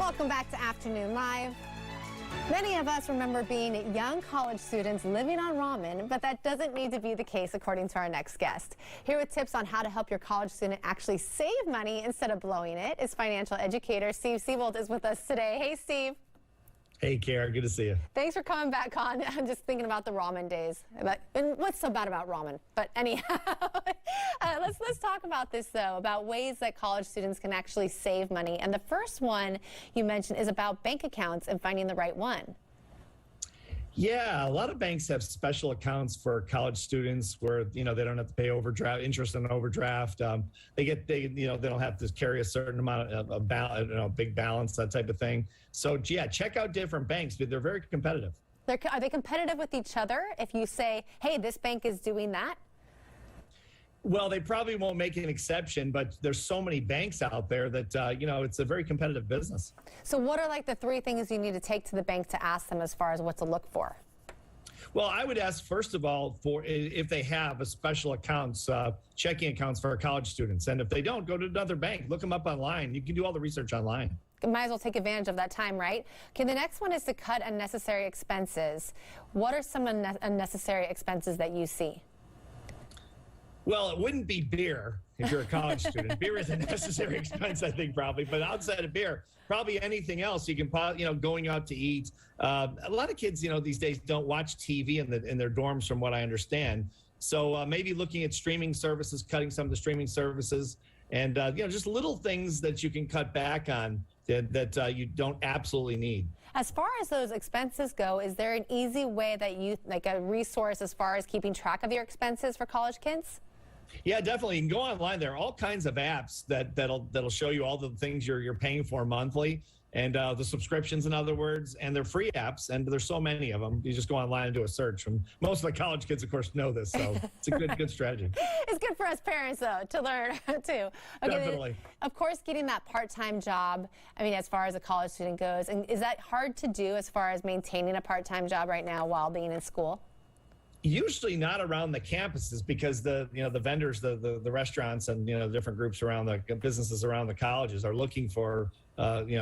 Welcome back to Afternoon Live. Many of us remember being young college students living on ramen, but that doesn't need to be the case according to our next guest. Here with tips on how to help your college student actually save money instead of blowing it is financial educator Steve Siebold is with us today. Hey, Steve. Hey, Kara, good to see you. Thanks for coming back on. I'm just thinking about the ramen days. And what's so bad about ramen? But anyhow, let's talk about this, though, about ways that college students can actually save money. And the first one you mentioned is about bank accounts and finding the right one. Yeah, a lot of banks have special accounts for college students where, they don't have to pay overdraft interest on overdraft. They don't have to carry a certain amount of big balance, that type of thing. So yeah, check out different banks, but they're very competitive. Are they competitive with each other? If you say, hey, this bank is doing that? Well, they probably won't make an exception, but there's so many banks out there that, it's a very competitive business. So what are like the three things you need to take to the bank to ask them as far as what to look for? Well, I would ask, first of all, for if they have a special accounts, checking accounts for college students. And if they don't, go to another bank. Look them up online. You can do all the research online. Might as well take advantage of that time, right? Okay, the next one is to cut unnecessary expenses. What are some unnecessary expenses that you see? Well, it wouldn't be beer if you're a college student. Beer is a necessary expense, I think, probably. But outside of beer, probably anything else you can, going out to eat. A lot of kids, these days don't watch TV in their dorms, from what I understand. So maybe looking at streaming services, cutting some of the streaming services, and just little things that you can cut back on that you don't absolutely need. As far as those expenses go, is there an easy way that like a resource as far as keeping track of your expenses for college kids? Yeah, definitely. You can go online. There are all kinds of apps that'll show you all the things you're paying for monthly, and the subscriptions, in other words, and they're free apps, and there's so many of them. You just go online and do a search. And most of the college kids, of course, know this, so it's a good strategy. It's good for us parents, though, to learn, too. Okay, definitely. Of course, getting that part-time job, as far as a college student goes, and is that hard to do as far as maintaining a part-time job right now while being in school? Usually not around the campuses, because the vendors, the restaurants, and different groups around the businesses around the colleges are looking for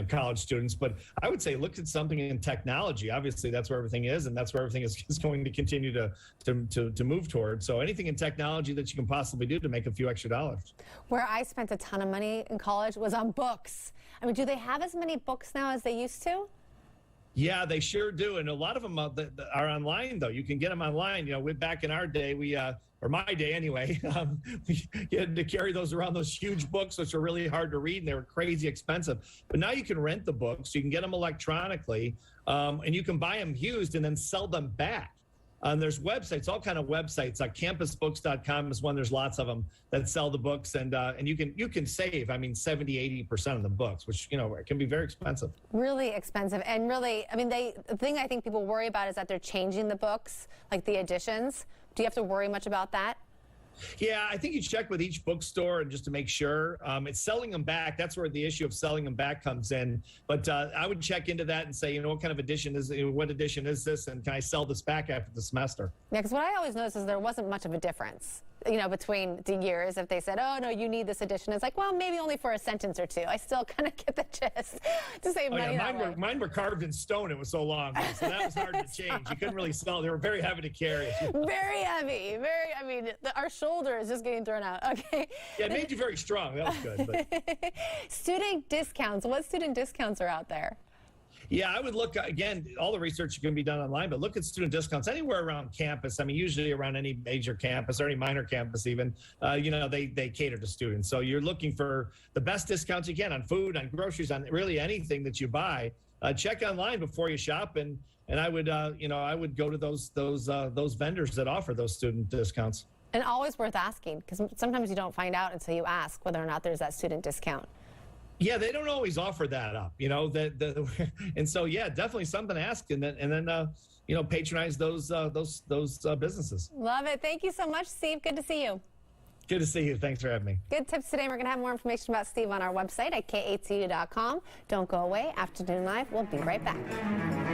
college students. But I would say look at something in technology. Obviously, that's where everything is, and that's where everything is going to continue to move toward. So anything in technology that you can possibly do to make a few extra dollars. Where I spent a ton of money in college was on books. Do they have as many books now as they used to? Yeah, they sure do. And a lot of them are online, though. You can get them online. Back in our day, or my day anyway, you had to carry those around, those huge books, which are really hard to read, and they were crazy expensive. But now you can rent the books. You can get them electronically, and you can buy them used and then sell them back. And there's websites, all kind of websites. Campusbooks.com is one. There's lots of them that sell the books, and you can save, 70-80% of the books, which can be very expensive. Really expensive, and really, the thing I think people worry about is that they're changing the books, like the editions. Do you have to worry much about that? Yeah, I think you check with each bookstore and just to make sure. It's selling them back. That's where the issue of selling them back comes in. But I would check into that and say, what kind of edition is it? What edition is this? And can I sell this back after the semester? Yeah, because what I always noticed is there wasn't much of a difference, between the years. If they said, oh, no, you need this edition, it's like, well, maybe only for a sentence or two. I still kind of get the gist to save money. Yeah, mine were carved in stone. It was so long, so that was hard to change. You couldn't really sell. They were very heavy to carry. Very heavy. Our shoulder is just getting thrown out. Okay. Yeah, it made you very strong. That was good. But. Student discounts. What student discounts are out there? Yeah, I would look, again, all the research can be done online, but look at student discounts anywhere around campus. Usually around any major campus or any minor campus even, they cater to students. So you're looking for the best discounts you can on food, on groceries, on really anything that you buy. Check online before you shop, and I would, I would go to those vendors that offer those student discounts. And always worth asking, because sometimes you don't find out until you ask whether or not there's that student discount. Yeah, they don't always offer that up, and so yeah, definitely something to ask, and then patronize those businesses. Love it. Thank you so much, Steve. Good to see you. Good to see you. Thanks for having me. Good tips today. We're going to have more information about Steve on our website at KATU.com. Don't go away. Afternoon Live. We'll be right back.